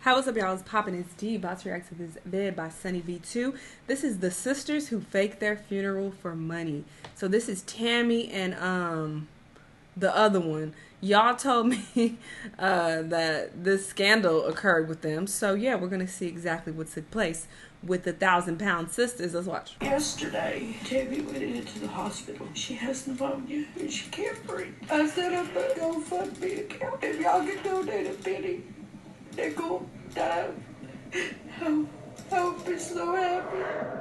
How what's up, y'all? It's Poppin' It's D, about to react to this vid by Sunny V2. This is the sisters who fake their funeral for money. So this is Tammy and the other one. Y'all told me that this scandal occurred with them. So yeah, we're gonna see exactly what took place with the 1,000-pound sisters. Let's watch. Yesterday, Tammy went into the hospital. She has pneumonia and she can't breathe. I set up a GoFundMe account. If y'all can donate a penny, nickel, dime, I'll be so happy.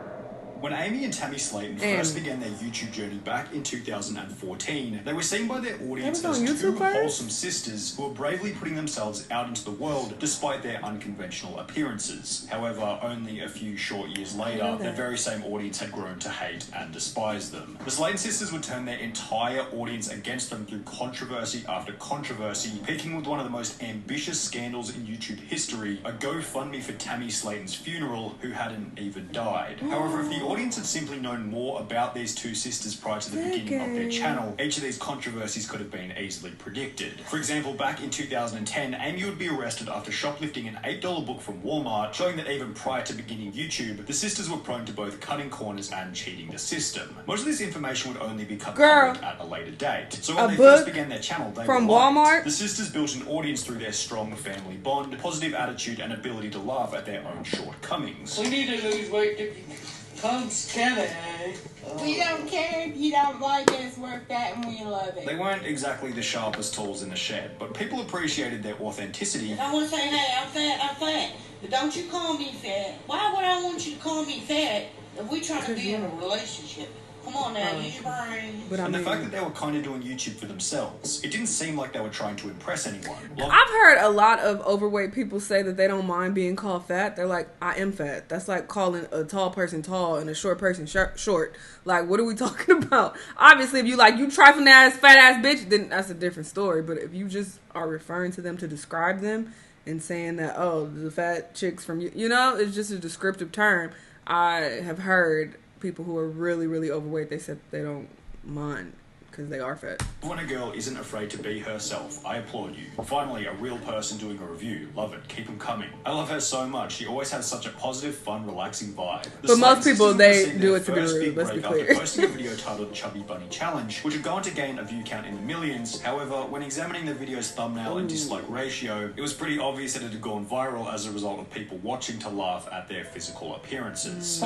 When Amy and Tammy Slayton first began their YouTube journey back in 2014, they were seen by their audience as two wholesome sisters who were bravely putting themselves out into the world despite their unconventional appearances. However, only a few short years later, that very same audience had grown to hate and despise them. The Slayton sisters would turn their entire audience against them through controversy after controversy, peaking with one of the most ambitious scandals in YouTube history, a GoFundMe for Tammy Slayton's funeral, who hadn't even died. However, if the audience had simply known more about these two sisters prior to the beginning of their channel, each of these controversies could have been easily predicted. For example, back in 2010, Amy would be arrested after shoplifting an $8 book from Walmart, showing that even prior to beginning YouTube, the sisters were prone to both cutting corners and cheating the system. Most of this information would only become public at a later date. So when they first began their channel, they from were Walmart. The sisters built an audience through their strong family bond, positive attitude, and ability to laugh at their own shortcomings. We need to lose weight to come skinny. We don't care if you don't like us, we're fat and we love it. They weren't exactly the sharpest tools in the shed, but people appreciated their authenticity. I want to say, hey, I'm fat. But don't you call me fat. Why would I want you to call me fat if we trying to be in a relationship? Come on now, use your brain. And the fact that they were kind of doing YouTube for themselves, it didn't seem like they were trying to impress anyone. I've heard a lot of overweight people say that they don't mind being called fat. They're like, I am fat. That's like calling a tall person tall and a short person short. Like, what are we talking about? Obviously, if you like, you trifling ass, fat ass bitch, then that's a different story. But if you just are referring to them to describe them and saying that, oh, the fat chicks from you know, it's just a descriptive term. I have heard people who are really, really overweight, they said they don't mind because they are fat. When a girl isn't afraid to be herself, I applaud you. Finally, a real person doing a review. Love it. Keep them coming. I love her so much. She always has such a positive, fun, relaxing vibe. But most people, they do it to be rude. Let's be clear. After posting a video titled Chubby Bunny Challenge, which had gone to gain a view count in the millions. However, when examining the video's thumbnail and dislike ratio, it was pretty obvious that it had gone viral as a result of people watching to laugh at their physical appearances.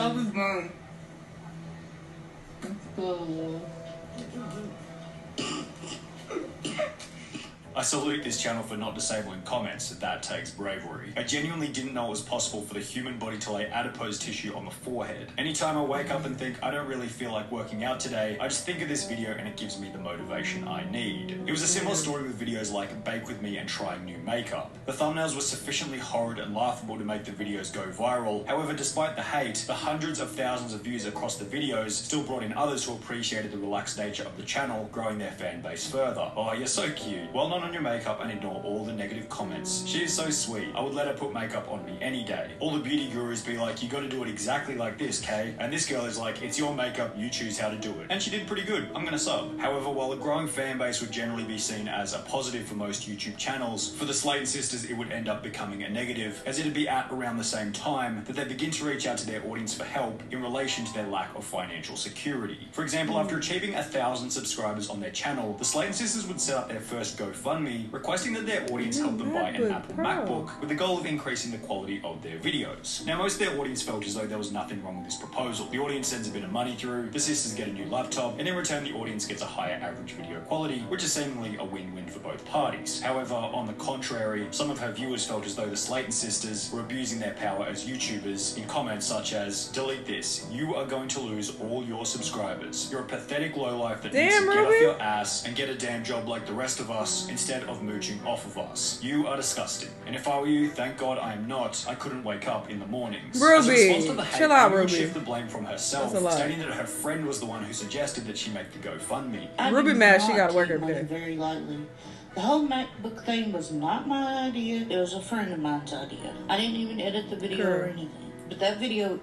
I salute this channel for not disabling comments. That takes bravery. I genuinely didn't know it was possible for the human body to lay adipose tissue on the forehead. Anytime I wake up and think I don't really feel like working out today, I just think of this video and it gives me the motivation I need. It was a similar story with videos like Bake With Me and trying new makeup. The thumbnails were sufficiently horrid and laughable to make the videos go viral. However, despite the hate, the hundreds of thousands of views across the videos still brought in others who appreciated the relaxed nature of the channel, growing their fan base further. Oh, you're so cute. Well done on your makeup and ignore all the negative comments. She is so sweet. I would let her put makeup on me any day. All the beauty gurus be like, you gotta do it exactly like this, Kay. And this girl is like, it's your makeup, you choose how to do it. And she did pretty good. I'm gonna sub. However, while a growing fan base would generally be seen as a positive for most YouTube channels, for the Slayton sisters it would end up becoming a negative, as it'd be at around the same time that they begin to reach out to their audience for help in relation to their lack of financial security. For example, after achieving 1,000 subscribers on their channel, the Slayton sisters would set up their first GoFundMe, requesting that their audience help them buy an Apple MacBook with the goal of increasing the quality of their videos. Now, most of their audience felt as though there was nothing wrong with this proposal. The audience sends a bit of money through, the sisters get a new laptop, and in return the audience gets a higher average video quality, which is seemingly a win-win for both parties. However, on the contrary, some of her viewers felt as though the Slayton sisters were abusing their power as YouTubers in comments such as, delete this, you are going to lose all your subscribers. You're a pathetic lowlife that needs to get off your ass and get a damn job like the rest of us instead of mooching off of us. You are disgusting. And if I were you, thank God I am not. I couldn't wake up in the mornings. Ruby, chill out, Ruby. Shift the blame from herself, stating that her friend was the one who suggested that she make the GoFundMe. Ruby mad, she gotta work every day. Very lightly. The whole MacBook thing was not my idea. It was a friend of mine's idea. I didn't even edit the video or anything. But that video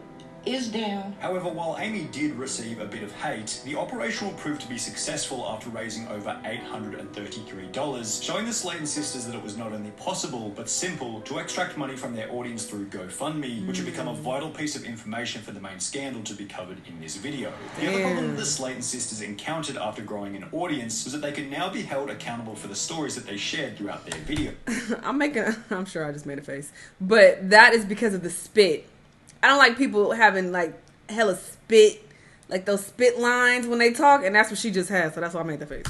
is down. However, while Amy did receive a bit of hate, the operation will prove to be successful after raising over $833, showing the Slayton sisters that it was not only possible, but simple, to extract money from their audience through GoFundMe, which would become a vital piece of information for the main scandal to be covered in this video. The other problem the Slayton sisters encountered after growing an audience was that they could now be held accountable for the stories that they shared throughout their video. I'm sure I just made a face. But that is because of the spit. I don't like people having like hella spit, like those spit lines when they talk, and that's what she just has, so that's why I made the face.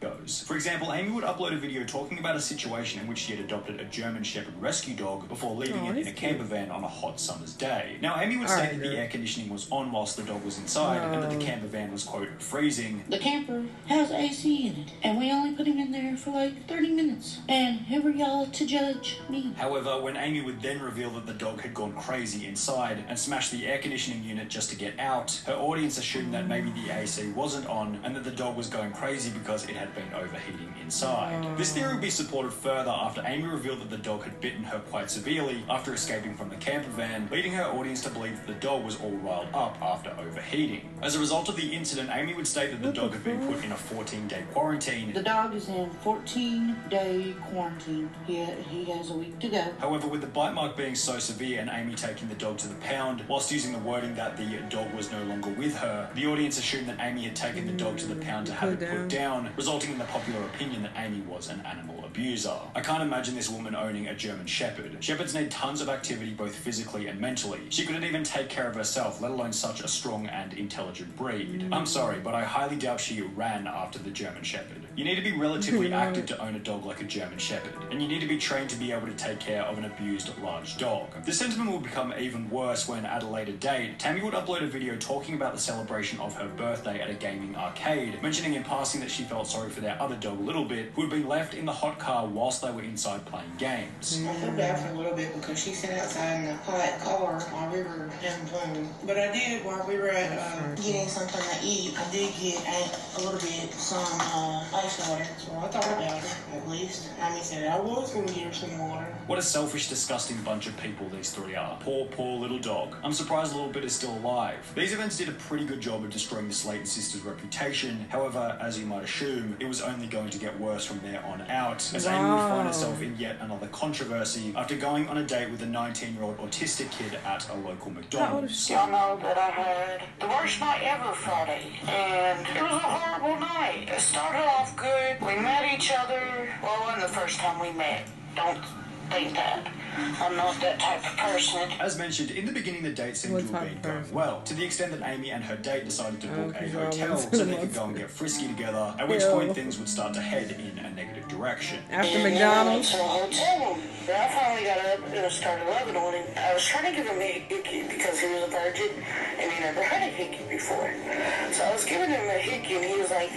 Goes. For example, Amy would upload a video talking about a situation in which she had adopted a German Shepherd rescue dog before leaving it in a camper van on a hot summer's day. Now, Amy would state that the air conditioning was on whilst the dog was inside and that the camper van was, quote, freezing. The camper has AC in it, and we only put him in there for like 30 minutes. And who are y'all to judge me? However, when Amy would then reveal that the dog had gone crazy inside and smashed the air conditioning unit just to get out, her audience assumed that maybe the AC wasn't on and that the dog was going crazy because it had been overheating inside. This theory would be supported further after Amy revealed that the dog had bitten her quite severely after escaping from the camper van, leading her audience to believe that the dog was all riled up after overheating. As a result of the incident, Amy would state that the dog had been put in a 14-day quarantine. The dog is in 14-day quarantine. He has a week to go. However, with the bite mark being so severe and Amy taking the dog to the pound, whilst using the wording that the dog was no longer with her, the audience assumed that Amy had taken the dog to the pound to have it put down, resulting in the popular opinion that Amy was an animal abuser. I can't imagine this woman owning a German Shepherd. Shepherds need tons of activity both physically and mentally. She couldn't even take care of herself, let alone such a strong and intelligent breed. I'm sorry, but I highly doubt she ran after the German Shepherd. You need to be relatively active to own a dog like a German Shepherd, and you need to be trained to be able to take care of an abused large dog. The sentiment will become even worse when, at a later date, Tammy would upload a video talking about the celebration of her birthday at a gaming arcade, mentioning in passing that she felt sorry for their other dog a little bit, who had been left in the hot car whilst they were inside playing games. I feel bad for her a little bit because she sat outside in the hot car while we were having fun. But I did, while we were at getting something to eat, I did get a little bit some ice water. So I thought about it, at least. Amy said I was going to get her some water. What a selfish, disgusting bunch of people these three are. Poor, poor little dog. I'm surprised Little Bit is still alive. These events did a pretty good job of destroying the Slayton sisters' reputation. However, as you might assume, it was only going to get worse from there on out, as Amy would find herself in yet another controversy after going on a date with a 19-year-old autistic kid at a local McDonald's. Y'all know that I had the worst night ever Friday, and it was a horrible night. It started off good. We met each other. Well, it wasn't the first time we met. Don't think that. I'm not that type of person. As mentioned, in the beginning the date seemed to have been going well, to the extent that Amy and her date decided to book a hotel so they could go and get frisky together, at which point things would start to head in a negative direction. After McDonald's? To a hotel room. Then I finally got up and started loving on him. I was trying to give him a hickey because he was a virgin and he never had a hickey before. So I was giving him a hickey and he was like,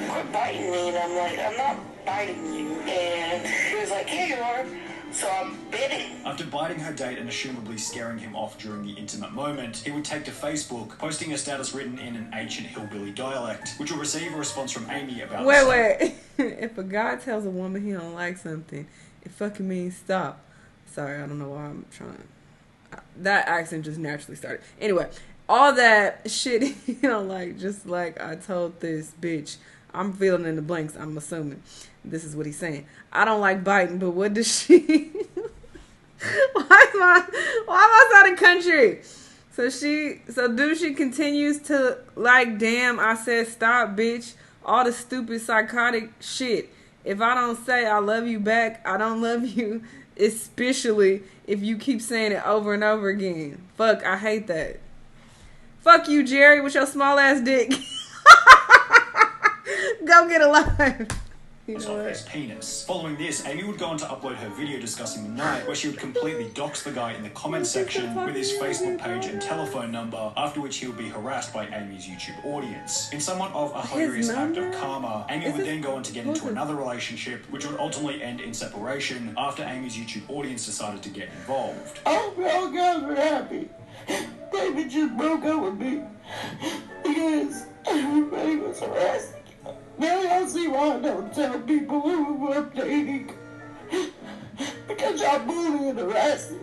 quit biting me. And I'm like, I'm not biting you. And he was like, yeah, you are. So I bit him. After biting her date and assumably scaring him off during the intimate moment, he would take to Facebook, posting a status written in an ancient hillbilly dialect, which will receive a response from Amy about Wait. If a guy tells a woman he don't like something, it fucking means stop. Sorry, I don't know why I'm trying. That accent just naturally started. Anyway, all that shit you don't like, just like I told this bitch. I'm filling in the blanks, I'm assuming. This is what he's saying. I don't like biting, but what does she... why am I sounding country? So she continues to like, damn, I said stop, bitch. All the stupid psychotic shit. If I don't say I love you back, I don't love you. Especially if you keep saying it over and over again. Fuck, I hate that. Fuck you, Jerry, with your small ass dick. Go get a life. You know of his penis. Following this, Amy would go on to upload her video discussing the night, where she would completely dox the guy in the comment section with his Facebook page and telephone number, after which he would be harassed by Amy's YouTube audience. In somewhat of a hilarious act of karma, Amy would then go on to get into another relationship, which would ultimately end in separation after Amy's YouTube audience decided to get involved. I hope y'all guys are happy. David just broke up with me because everybody was harassing. Now y'all see why I don't tell people who we're dating. Because y'all bully and harassing.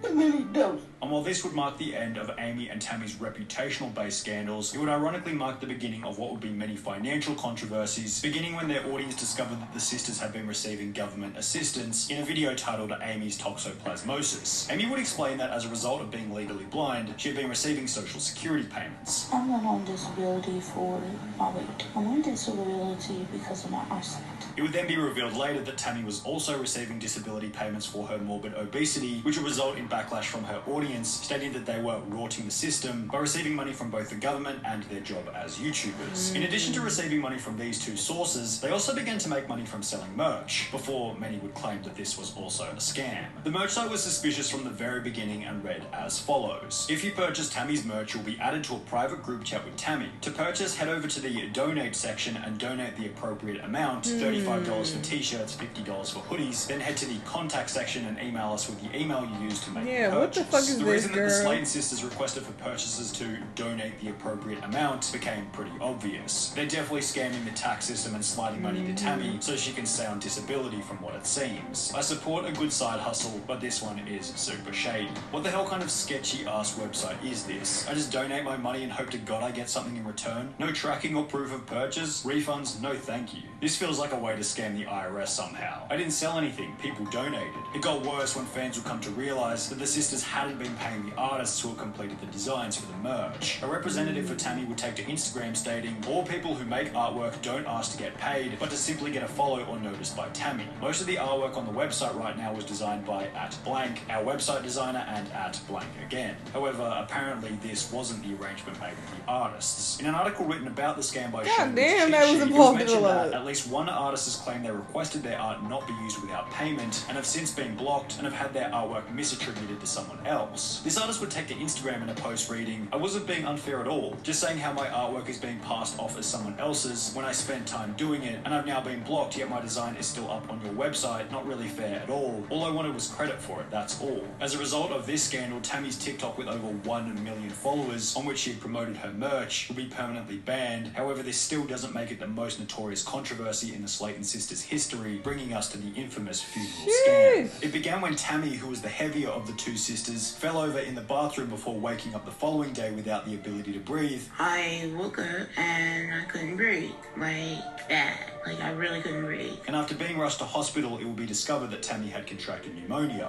And then he dumps And while this would mark the end of Amy and Tammy's reputational-based scandals, it would ironically mark the beginning of what would be many financial controversies, beginning when their audience discovered that the sisters had been receiving government assistance in a video titled Amy's Toxoplasmosis. Amy would explain that as a result of being legally blind, she had been receiving social security payments. I'm not on disability for my weight. I'm on disability because of my eyesight. It would then be revealed later that Tammy was also receiving disability payments for her morbid obesity, which would result in backlash from her audience, stating that they were rorting the system by receiving money from both the government and their job as YouTubers. In addition to receiving money from these two sources, they also began to make money from selling merch, before many would claim that this was also a scam. The merch site was suspicious from the very beginning and read as follows. If you purchase Tammy's merch, you'll be added to a private group chat with Tammy. To purchase, head over to the donate section and donate the appropriate amount, $35 for t-shirts, $50 for hoodies, then head to the contact section and email us with the email you used to make the purchase. What the fuck is the this, reason that girl? the Slayton sisters requested for purchasers to donate the appropriate amount became pretty obvious. They're definitely scamming the tax system and sliding money to Tammy so she can stay on disability from what it seems. I support a good side hustle, but this one is super shady. What the hell kind of sketchy ass website is this? I just donate my money and hope to God I get something in return? No tracking or proof of purchase? Refunds? No thank you. This feels like a way to scam the IRS somehow. I didn't sell anything, people donated. It got worse when fans would come to realise that the sisters hadn't been paying the artists who had completed the designs for the merch. A representative for Tammy would take to Instagram stating, all people who make artwork don't ask to get paid, but to simply get a follow or noticed by Tammy. Most of the artwork on the website right now was designed by @blank, our website designer, and @blank again. However, apparently this wasn't the arrangement made with the artists. In an article written about the scam by Shanell, damn, that was involved in a lot. at least one artist has claimed they requested their art not be used without payment and have since been blocked and have had their artwork misattributed to someone else. This artist would take to Instagram in a post reading, I wasn't being unfair at all, just saying how my artwork is being passed off as someone else's when I spent time doing it and I've now been blocked yet my design is still up on your website, not really fair at all. All I wanted was credit for it, that's all. As a result of this scandal, Tammy's TikTok with over 1 million followers on which she had promoted her merch will be permanently banned. However, this still doesn't make it the most notorious controversy in the Slayton sisters' history, bringing us to the infamous funeral scam. It began when Tammy, who was the heavier of the two sisters, fell over in the bathroom before waking up the following day without the ability to breathe. I woke up and I couldn't breathe. Like that. Like I really couldn't breathe. And after being rushed to hospital, it will be discovered that Tammy had contracted pneumonia.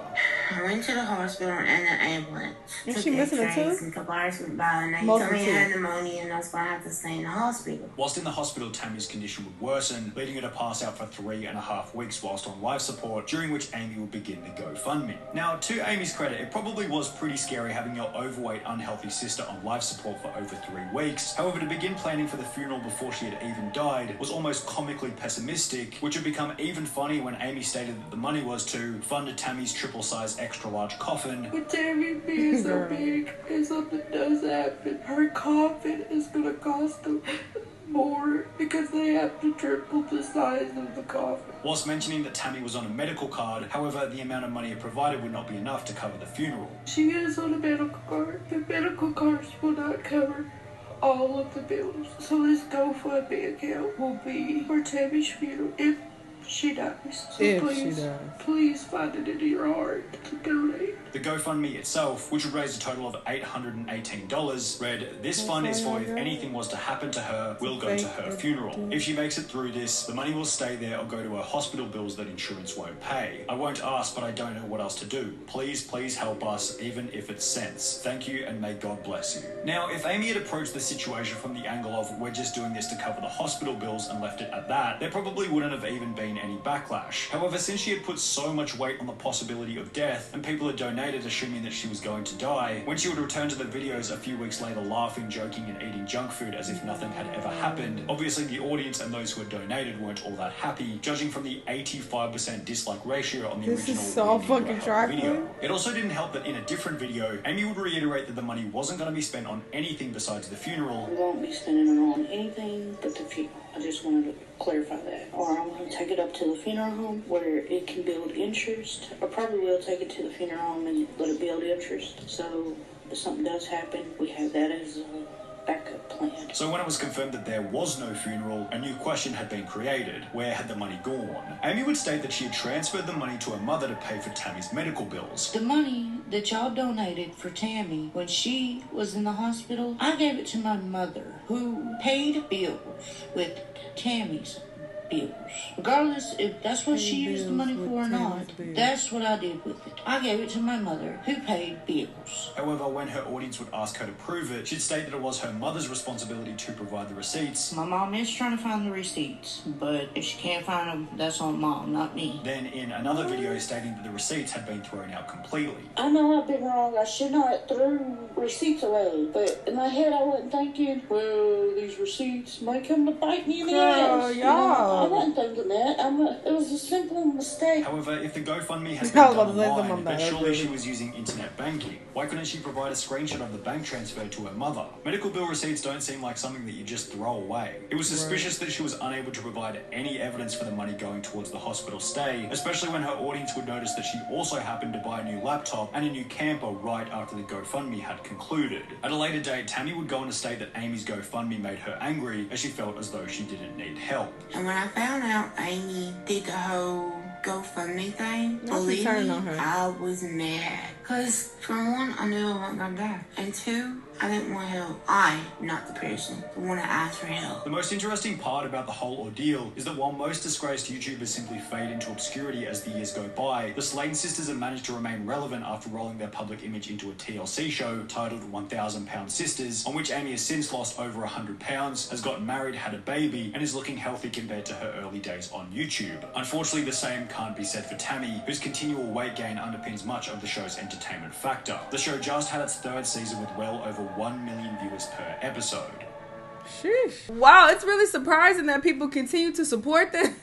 I went to the hospital and the ambulance. Is she missing a tooth? And a couple hours went by and they told me I had pneumonia and I was going to have to stay in the hospital. Whilst in the hospital, Tammy's condition would worsen, leading her to pass out for 3.5 weeks whilst on life support, during which Amy would begin the GoFundMe. Now, to Amy's credit, it probably was pretty scary having your overweight, unhealthy sister on life support for over 3 weeks. However, to begin planning for the funeral before she had even died was almost comically pessimistic, which would become even funny when Amy stated that the money was to fund Tammy's triple-size extra-large coffin. With Tammy being so big, if something does happen, her coffin is gonna cost them more because they have to triple the size of the coffin. Whilst mentioning that Tammy was on a medical card, however, the amount of money it provided would not be enough to cover the funeral. She is on a medical card. The medical cards will not cover all of the bills. So this GoFundMe account will be for Tammy's funeral if she dies. So please find it in your heart to donate. The GoFundMe itself, which would raise a total of $818, read, this fund is for if anything was to happen to her, will go to her funeral. If she makes it through this, the money will stay there or go to her hospital bills that insurance won't pay. I won't ask, but I don't know what else to do. Please, please help us, even if it's cents. Thank you and may God bless you. Now, if Amy had approached the situation from the angle of we're just doing this to cover the hospital bills and left it at that, there probably wouldn't have even been any backlash. However, since she had put so much weight on the possibility of death and people had donated assuming that she was going to die, when she would return to the videos a few weeks later laughing, joking and eating junk food as if nothing had ever happened, obviously the audience and those who had donated weren't all that happy, judging from the 85% dislike ratio on the original video. It also didn't help that in a different video, Amy would reiterate that the money wasn't going to be spent on anything besides the funeral. I won't be spending it on anything but the funeral. I just wanted to clarify that. Or I'm going to take it up to the funeral home where it can build interest. I probably will take it to the funeral home and let it build interest. So if something does happen, we have that as backup plan. So when it was confirmed that there was no funeral, a new question had been created. Where had the money gone? Amy would state that she had transferred the money to her mother to pay for Tammy's medical bills. The money that y'all donated for Tammy when she was in the hospital, I gave it to my mother, who paid bills with Tammy's bills. Regardless if that's what she used the money for or not, that's what I did with it. I gave it to my mother, who paid bills. However, when her audience would ask her to prove it, she'd state that it was her mother's responsibility to provide the receipts. My mom is trying to find the receipts, but if she can't find them, that's on mom, not me. Then in another video stating that the receipts had been thrown out completely. I know I've been wrong. I should not have threw receipts away. But in my head, I wasn't thinking, well, these receipts might come to bite me in the ass. You know, I wasn't thinking that. It was a simple mistake. However, if the GoFundMe had been done online, but surely she was using internet banking, why couldn't she provide a screenshot of the bank transfer to her mother? Medical bill receipts don't seem like something that you just throw away. It was suspicious that she was unable to provide any evidence for the money going towards the hospital stay, especially when her audience would notice that she also happened to buy a new laptop and a new camper right after the GoFundMe had concluded. At a later date, Tammy would go on to state that Amy's GoFundMe made her angry, as she felt as though she didn't need help. And when I found out Amy did the whole GoFundMe thing, believe me, I was mad. Because, for one, I knew I wasn't going to die. And two, I didn't want help. Not the person, the one that asked for help. The most interesting part about the whole ordeal is that while most disgraced YouTubers simply fade into obscurity as the years go by, the Slayton sisters have managed to remain relevant after rolling their public image into a TLC show titled 1,000 Pound Sisters, on which Amy has since lost over 100 pounds, has gotten married, had a baby, and is looking healthy compared to her early days on YouTube. Unfortunately, the same can't be said for Tammy, whose continual weight gain underpins much of the show's entertainment factor. The show just had its third season with well over 1 million viewers per episode. Sheesh. Wow, it's really surprising that people continue to support them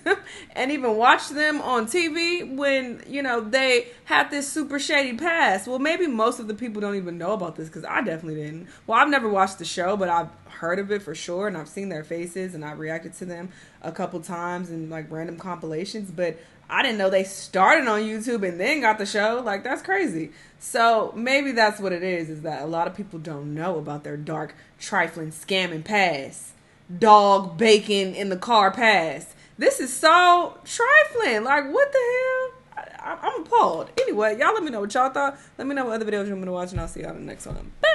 and even watch them on TV when, you know, they have this super shady past. Well, maybe most of the people don't even know about this, because I definitely didn't. Well, I've never watched the show, but I've heard of it for sure, and I've seen their faces, and I reacted to them a couple times in like random compilations, but I didn't know they started on YouTube and then got the show. Like, that's crazy. So maybe that's what it is that a lot of people don't know about their dark, trifling, scamming past. Dog bacon in the car past. This is so trifling. Like, what the hell? I'm appalled. Anyway, y'all let me know what y'all thought. Let me know what other videos you want me to watch, and I'll see y'all in the next one. Bye.